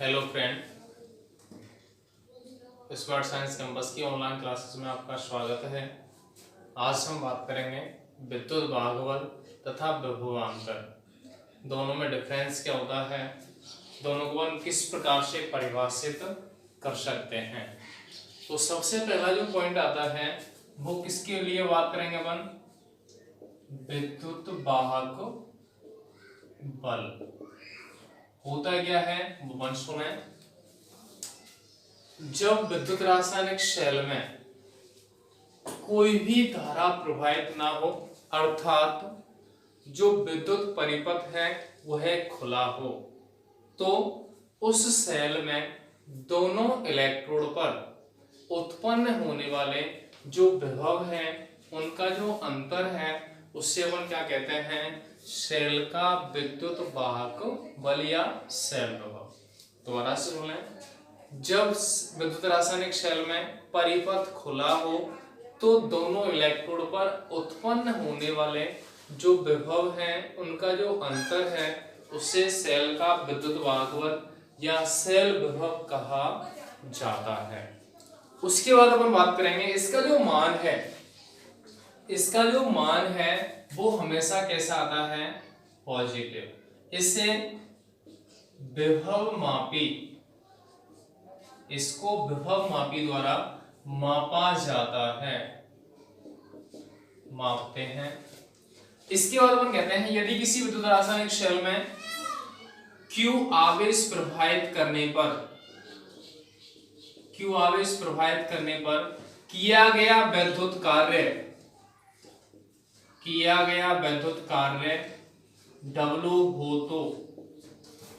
Hello friend, smart science campus की online classes में आपका स्वागत है। आज हम बात करेंगे विद्युत बाहुबल तथा विभवांतर, दोनों में डिफरेंस क्या होता है, दोनों को हम किस प्रकार से परिभाषित कर सकते हैं। तो सबसे पहला जो पॉइंट आता है वो किसके लिए बात करेंगे अपन, विद्युत वाहक बल। होता क्या है वो वन सुने। जब विद्युत रासायनिक शेल में कोई भी धारा प्रवाहित ना हो, अर्थात जो विद्युत परिपथ है वह खुला हो, तो उस सेल में दोनों इलेक्ट्रोड पर उत्पन्न होने वाले जो विभव हैं उनका जो अंतर है उससे अपन क्या कहते हैं, सेल का विद्युत वाहक बल या सेल विभव। दोबारा से बोलें, जब विद्युत रासायनिक शेल में परिपथ खुला हो तो दोनों इलेक्ट्रोड पर उत्पन्न होने वाले जो विभव हैं उनका जो अंतर है उससे सेल का विद्युत वाहक बल या सेल विभव कहा जाता है। उसके बाद अपन बात करेंगे इसका जो मान है वो हमेशा कैसा आता है, पॉजिटिव। इससे इसको विभव मापी द्वारा मापा जाता है, मापते हैं। इसके बाद अपन कहते हैं यदि किसी विद्युत रासायनिक शेल में Q आवेश प्रवाहित करने पर किया गया वैद्युत कार्य W हो तो,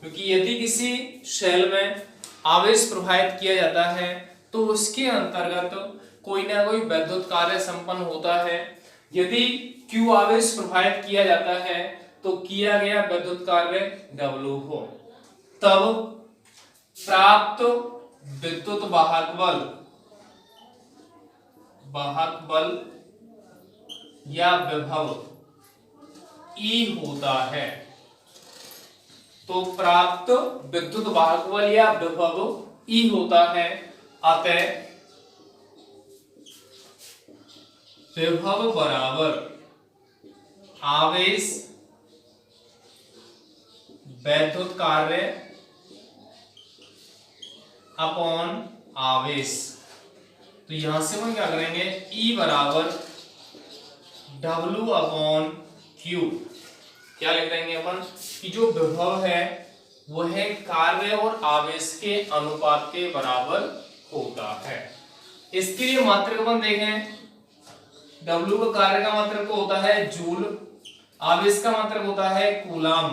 क्योंकि यदि किसी शेल में आवेश प्रवाहित किया जाता है तो उसके अंतर्गत कोई ना कोई वैद्युत कार्य संपन्न होता है। यदि Q आवेश प्रवाहित किया जाता है तो किया गया वैद्युत कार्य W हो, तब प्राप्त विद्युत वाहक बल या विभव E होता है। तो प्राप्त विद्युत वाहक बल या विभव E होता है। अतः विभव बराबर आवेश वैद्युत कार्य अपॉन आवेश। तो यहां से हम क्या करेंगे, E बराबर W अपॉन Q। क्या लिख देंगे अपन कि जो विभव है वह कार्य और आवेश के अनुपात के बराबर होता है। इसके लिए मात्रक अपन देखें, W का कार्य का मात्रक होता है जूल, आवेश का मात्रक होता है कूलाम।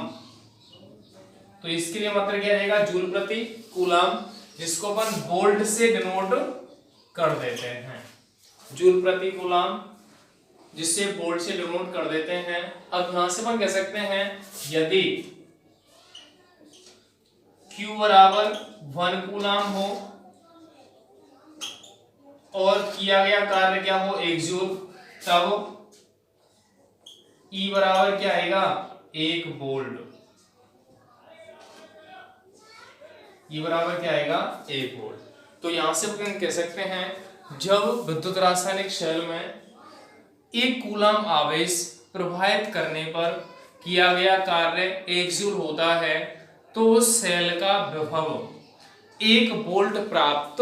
तो इसके लिए मात्रक क्या रहेगा, जूल प्रति कूलाम, जिसको अपन वोल्ट से डिनोट कर देते हैं, जूल प्रति कूलाम, जिससे वोल्ट से डिनोट कर देते हैं। अब यहां से अपन कह सकते हैं यदि Q बराबर 1 कूलाम हो और किया गया कार्य क्या हो, 1 जूल, तब E बराबर क्या आएगा, 1 वोल्ट। E बराबर क्या आएगा, 1 वोल्ट। तो यहां से अपन कह सकते हैं जब विद्युत रासायनिक शेल में 1 कूलाम आवेश प्रवाहित करने पर किया गया कार्य 1 जूल होता है तो सेल का विभव 1 वोल्ट प्राप्त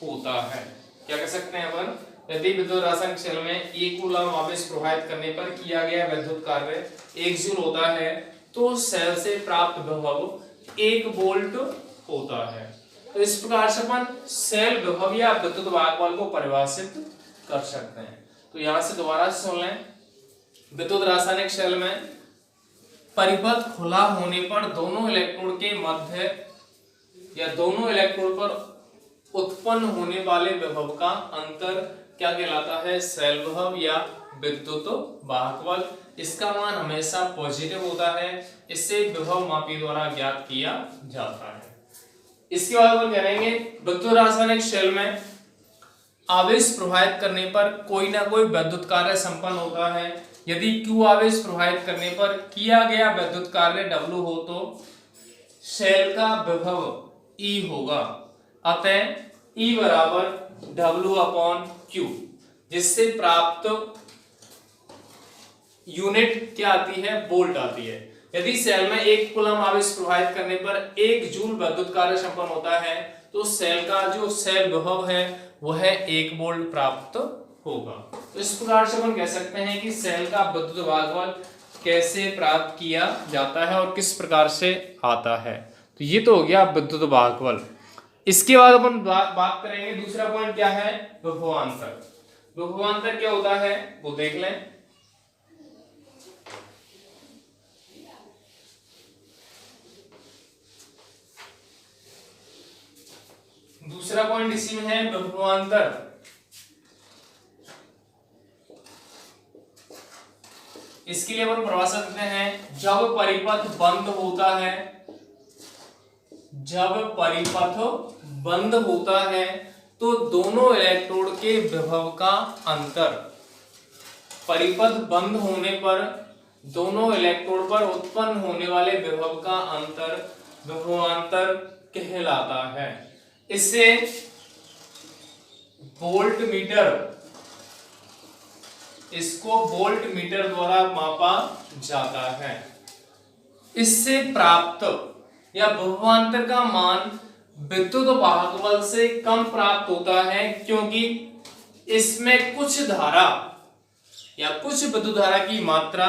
होता है। क्या कह सकते हैं अपन, यदि विद्युत रासायनिक शेल में 1 कूलाम आवेश प्रवाहित करने पर किया गया वैद्युत कार्य 1 जूल होता है तो सेल से प्राप्त विभव 1 वोल्ट होता है। तो इस प्रकार से अपन सेल विभव या विद्युत वाहक बल को परिभाषित कर सकते हैं। तो यहां से दोबारा सुन लें, विद्युत रासायनिक शेल में परिपथ खुला होने पर दोनों इलेक्ट्रोड के मध्य या दोनों इलेक्ट्रोड पर उत्पन्न होने वाले विभव का अंतर क्या कहलाता है, सेल विभव या विद्युत वाहक बल। इसका मान हमेशा पॉजिटिव होता है, इससे विभव मापी द्वारा ज्ञात किया जाता है। इसके बाद हम कहेंगे विद्युत रासायनिक शेल में आवेश प्रवाहित करने पर कोई ना कोई वैद्युत कार्य संपन्न होता है। यदि Q आवेश प्रवाहित करने पर किया गया वैद्युत कार्य W हो तो सेल का विभव ई होगा। अतः ई बराबर W/Q, जिससे प्राप्त यूनिट क्या आती है, वोल्ट आती है। यदि सेल में 1 कूलम आवेश प्रवाहित करने पर 1 जूल विद्युत कार्य संपन्न होता है तो सेल का जो सेल विभव है वह 1 वोल्ट प्राप्त होगा। तो इस प्रकार से हम कह सकते हैं कि सेल का विद्युत भागफल कैसे प्राप्त किया जाता है और किस प्रकार से आता है। तो ये तो हो गया विद्युत भागफल। इसके बाद अपन बात करेंगे, दूसरा पॉइंट क्या है, विभवांतर। विभवांतर क्या होता है वो देख लें। दूसरा पॉइंट इसी में है विभवांतर। इसके लिए अपन परिभाषा देते हैं, जब परिपथ बंद होता है, जब परिपथ बंद होता है तो दोनों इलेक्ट्रोड के विभव का अंतर, परिपथ बंद होने पर दोनों इलेक्ट्रोड पर उत्पन्न होने वाले विभव का अंतर विभवांतर कहलाता है। इसे वोल्ट मीटर, इसको वोल्ट मीटर द्वारा मापा जाता है। इससे प्राप्त या विभवांतर का मान विद्युत भागफल से कम प्राप्त होता है, क्योंकि इसमें कुछ धारा या कुछ विद्युत धारा की मात्रा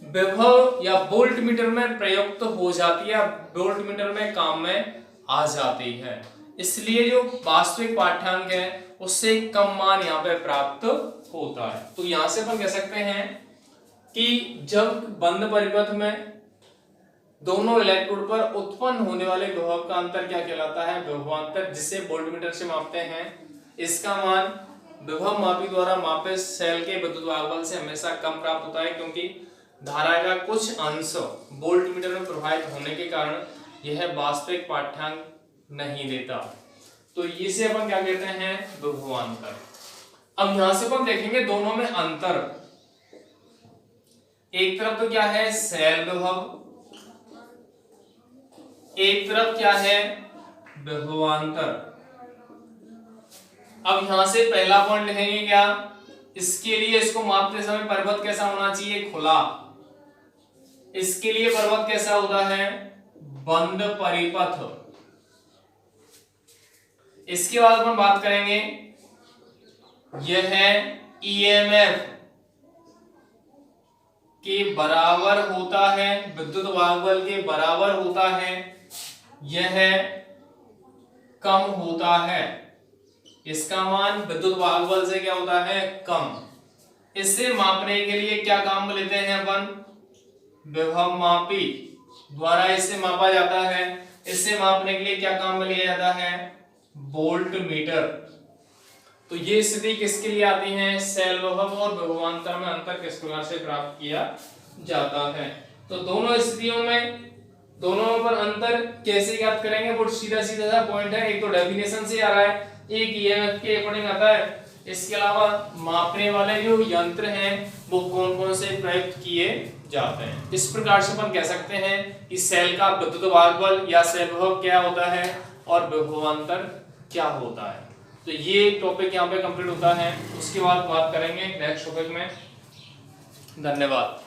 विभव या वोल्ट मीटर में प्रयुक्त हो जाती है, वोल्ट मीटर में काम में आ जाती है। इसलिए जो वास्तविक पाठ्यांक है उससे कम मान यहाँ पे प्राप्त होता है। तो यहां से अपन कह सकते हैं कि जब बंद परिपथ में दोनों इलेक्ट्रोड पर उत्पन्न होने वाले विभव का अंतर क्या कहलाता है, विभवांतर, जिसे वोल्टमीटर से मापते हैं। इसका मान विभव मापी द्वारा मापे सेल के विद्युत भागफल से हमेशा कम प्राप्त होता है, क्योंकि धारा का कुछ अंश वोल्टमीटर में प्रवाहित होने के कारण यह वास्तविक पाठ्यांक नहीं देता। तो इसे अपन क्या कहते हैं, विभवांतर। अब यहां से अपन देखेंगे दोनों में अंतर। एक तरफ तो क्या है, सेल विभव, एक तरफ क्या है, विभवांतर। अब यहां से पहला पॉइंट लिखेंगे क्या, इसके लिए इसको मापते समय परिपथ कैसा होना चाहिए, खुला। इसके लिए परिपथ कैसा होता है, बंद परिपथ। इसके बाद अपन बात करेंगे, यह है ईएमएफ के बराबर होता है, विद्युत भागफल के बराबर होता है, यह कम होता है। इसका मान विद्युत भागफल से क्या होता है, कम। इसे मापने के लिए क्या काम लेते हैं अपन, विभव मापी द्वारा इसे मापा जाता है। इसे मापने के लिए क्या काम में लिया जाता है, वोल्ट मीटर। तो ये स्थिति किसके लिए आती है, सेल विभव और विभवांतर में अंतर किस प्रकार से प्राप्त किया जाता है। तो दोनों स्थितियों में दोनों पर अंतर कैसे ज्ञात करेंगे, वो सीधा सीधा सा पॉइंट है। एक तो डेफिनेशन से आ रहा है, एक ईएमएफ के अकॉर्डिंग आता है। इसके अलावा मापने वाले जो यंत्र हैं वो कौन कौन से प्रयुक्त किए जाते हैं। इस प्रकार से अपन कह सकते हैं कि सेल का विद्युत भागफल या सेल विभव क्या होता है और विभवांतर क्या होता है। तो ये टॉपिक यहाँ पे कंप्लीट होता है। उसके बाद बात करेंगे नेक्स्ट टॉपिक में। धन्यवाद।